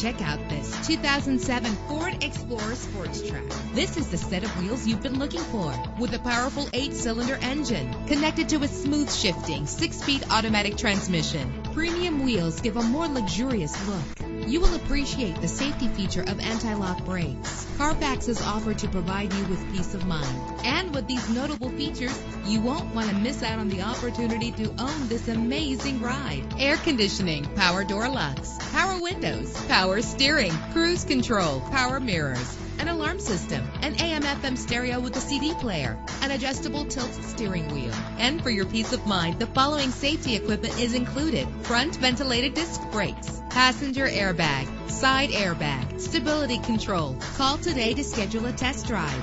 Check out this 2007 Ford Explorer Sports Track. This is the set of wheels you've been looking for, with a powerful 8-cylinder engine connected to a smooth shifting 6-speed automatic transmission. Premium wheels give a more luxurious look. You will appreciate the safety feature of anti-lock brakes. Carfax is offered to provide you with peace of mind. And with these notable features, you won't want to miss out on the opportunity to own this amazing ride. Air conditioning, power door locks, power windows, power steering, cruise control, power mirrors, an alarm system, an AM/FM stereo with a CD player, an adjustable tilt steering wheel. And for your peace of mind, the following safety equipment is included: front ventilated disc brakes, passenger airbag, side airbag, stability control. Call today to schedule a test drive.